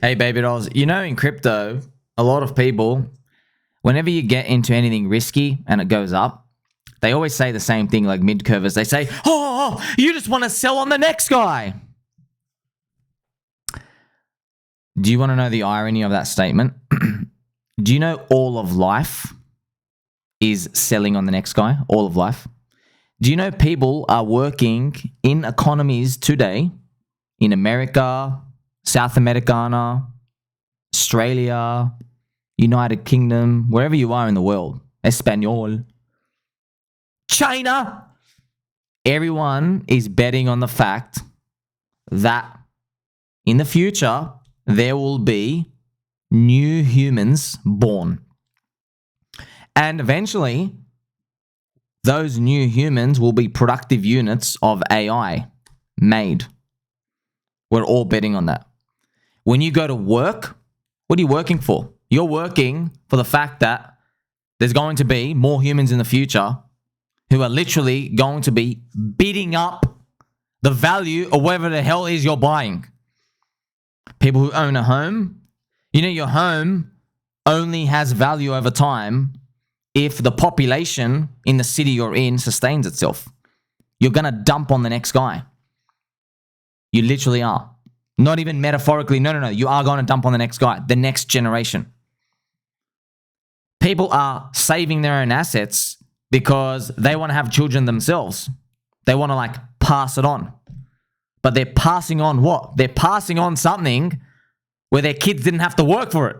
Hey, baby dolls. You know, in crypto, a lot of people, whenever you get into anything risky and it goes up, they always say the same thing like Midcurvers. They say, oh, you just want to sell on the next guy. Do you want to know the irony of that statement? Do you know all of life is selling on the next guy? All of life. Do you know people are working in economies today in America, South Americana, Australia, United Kingdom, wherever you are in the world, Espanol, China, everyone is betting on the fact that in the future, there will be new humans born. And eventually, those new humans will be productive units of AI made. We're all betting on that. When you go to work, what are you working for? You're working for the fact that there's going to be more humans in the future who are literally going to be beating up the value of whatever the hell is you're buying. People who own a home, you know, your home only has value over time if the population in the city you're in sustains itself. You're going to dump on the next guy. You literally are. Not even metaphorically. No. You are going to dump on the next guy, the next generation. People are saving their own assets because they want to have children themselves. They want to pass it on. But they're passing on what? They're passing on something where their kids didn't have to work for it.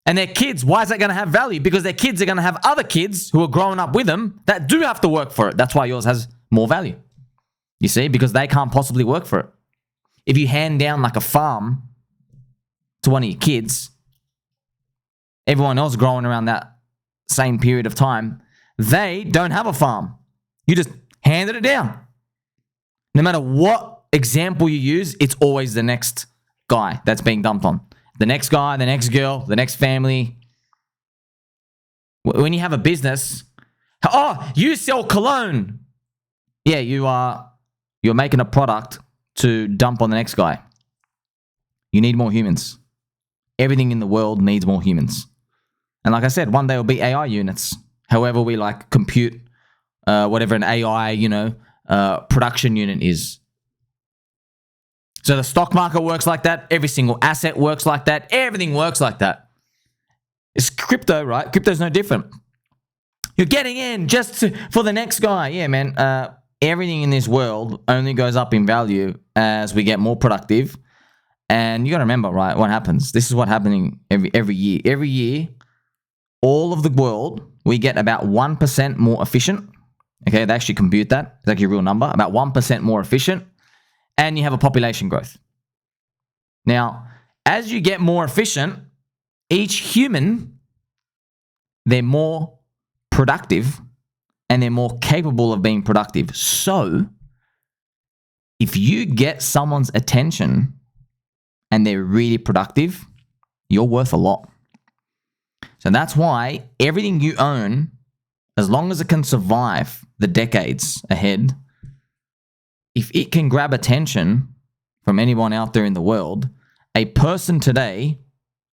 And their kids, why is that going to have value? Because their kids are going to have other kids who are growing up with them that do have to work for it. That's why yours has more value. You see? Because they can't possibly work for it. If you hand down a farm to one of your kids, everyone else growing around that same period of time, they don't have a farm. You just handed it down. No matter what example you use, it's always the next guy that's being dumped on. The next guy, the next girl, the next family. When you have a business, oh, you sell cologne. Yeah, you're making a product to dump on the next guy. You need more humans. Everything in the world needs more humans. And like I said, one day will be AI units. However we compute whatever an AI, production unit is. So the stock market works like that. Every single asset works like that. Everything works like that. It's crypto, right? Crypto's no different. You're getting in just for the next guy. Yeah, man. Everything in this world only goes up in value as we get more productive. And you got to remember, right, what happens. This is what's happening every year. Every year, all of the world, we get about 1% more efficient. Okay, they actually compute that. It's actually a real number. About 1% more efficient. And you have a population growth. Now, as you get more efficient, each human, they're more productive and they're more capable of being productive. So, if you get someone's attention and they're really productive, you're worth a lot. So that's why everything you own, as long as it can survive the decades ahead, if it can grab attention from anyone out there in the world, a person today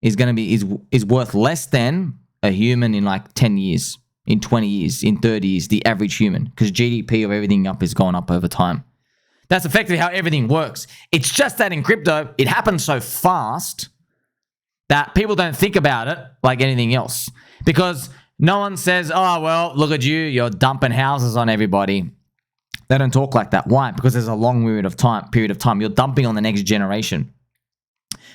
is going to be is worth less than a human in 10 years, in 20 years, in 30 years, the average human, because GDP of everything up is going up over time. That's effectively how everything works. It's just that in crypto, it happens so fast that people don't think about it like anything else. Because no one says, oh, well, look at you, you're dumping houses on everybody. They don't talk like that. Why? Because there's a long period of time. You're dumping on the next generation.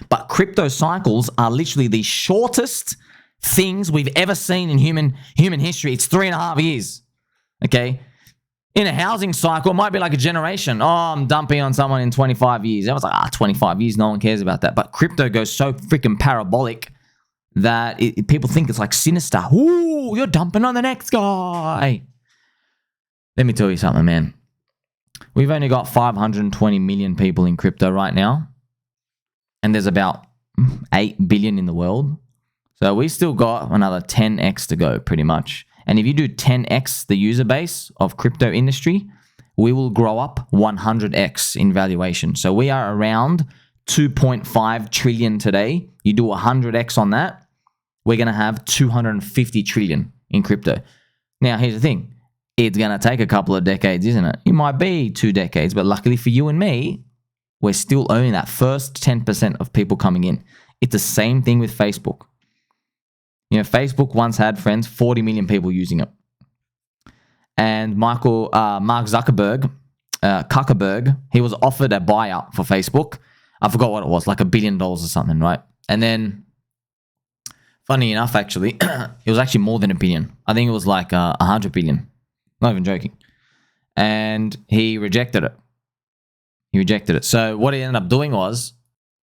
But crypto cycles are literally the shortest things we've ever seen in human history. It's 3.5 years. Okay? In a housing cycle, it might be like a generation. Oh, I'm dumping on someone in 25 years. I was like, 25 years, no one cares about that. But crypto goes so freaking parabolic that people think it's sinister. Ooh, you're dumping on the next guy. Let me tell you something, man. We've only got 520 million people in crypto right now. And there's about 8 billion in the world. So we still got another 10x to go, pretty much. And if you do 10x the user base of crypto industry, we will grow up 100x in valuation. So we are around 2.5 trillion today. You do 100x on that, we're going to have 250 trillion in crypto. Now, here's the thing. It's going to take a couple of decades, isn't it? It might be 2 decades, but luckily for you and me, we're still owning that first 10% of people coming in. It's the same thing with Facebook. You know, Facebook once had, friends, 40 million people using it. And Mark Zuckerberg, he was offered a buyout for Facebook. I forgot what it was, like $1 billion or something, right? And then, funny enough, actually, it was actually more than $1 billion. I think it was like 100 billion. Not even joking. And he rejected it. So what he ended up doing was,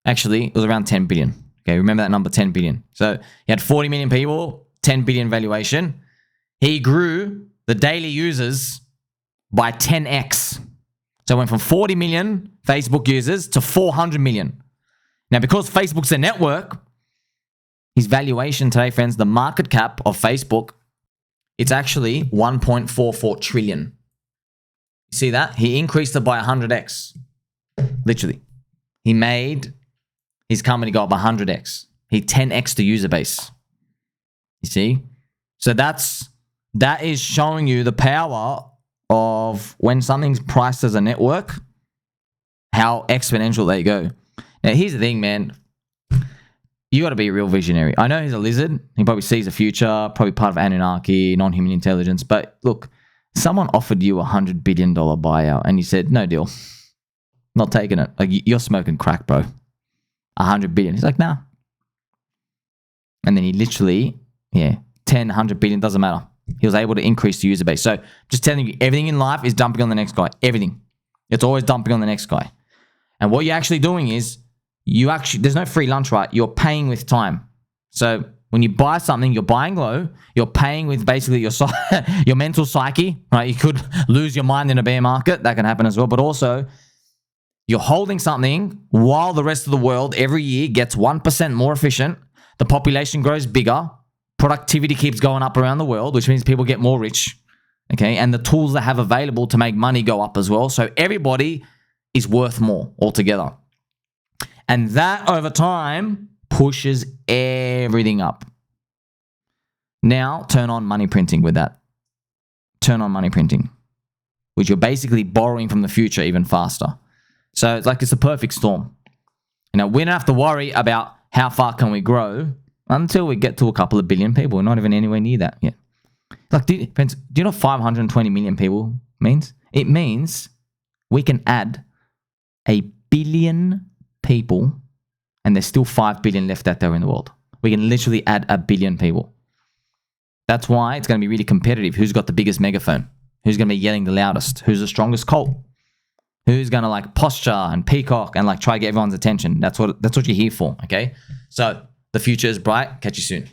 actually, it was around 10 billion. Okay, remember that number, 10 billion. So he had 40 million people, 10 billion valuation. He grew the daily users by 10x. So it went from 40 million Facebook users to 400 million. Now, because Facebook's a network, his valuation today, friends, the market cap of Facebook, it's actually 1.44 trillion. You see that? He increased it by 100x. Literally. He made his company go up 100x. He 10x the user base. You see? So that is showing you the power of when something's priced as a network, how exponential they go. Now, here's the thing, man. You got to be a real visionary. I know he's a lizard. He probably sees the future, probably part of Anunnaki, non-human intelligence. But look, someone offered you $100 billion buyout and you said, no deal. Not taking it. Like, you're smoking crack, bro. 100 billion. He's like, nah. And then he literally, 10, 100 billion, doesn't matter. He was able to increase the user base. So just telling you, everything in life is dumping on the next guy. Everything. It's always dumping on the next guy. And what you're actually doing is, there's no free lunch, right? You're paying with time. So when you buy something, you're buying low. You're paying with basically your mental psyche, right? You could lose your mind in a bear market. That can happen as well. But also, you're holding something while the rest of the world every year gets 1% more efficient. The population grows bigger. Productivity keeps going up around the world, which means people get more rich. Okay. And the tools they have available to make money go up as well. So everybody is worth more altogether. And that over time pushes everything up. Now turn on money printing with that. Turn on money printing, which you're basically borrowing from the future even faster. So it's a perfect storm. Now, we don't have to worry about how far can we grow until we get to a couple of billion people. We're not even anywhere near that yet. Like, do you know what 520 million people means? It means we can add 1 billion people and there's still 5 billion left out there in the world. We can literally add 1 billion people. That's why it's going to be really competitive. Who's got the biggest megaphone? Who's going to be yelling the loudest? Who's the strongest cult? Who's going to posture and peacock and try to get everyone's attention? That's what you're here for, okay? So the future is bright. Catch you soon.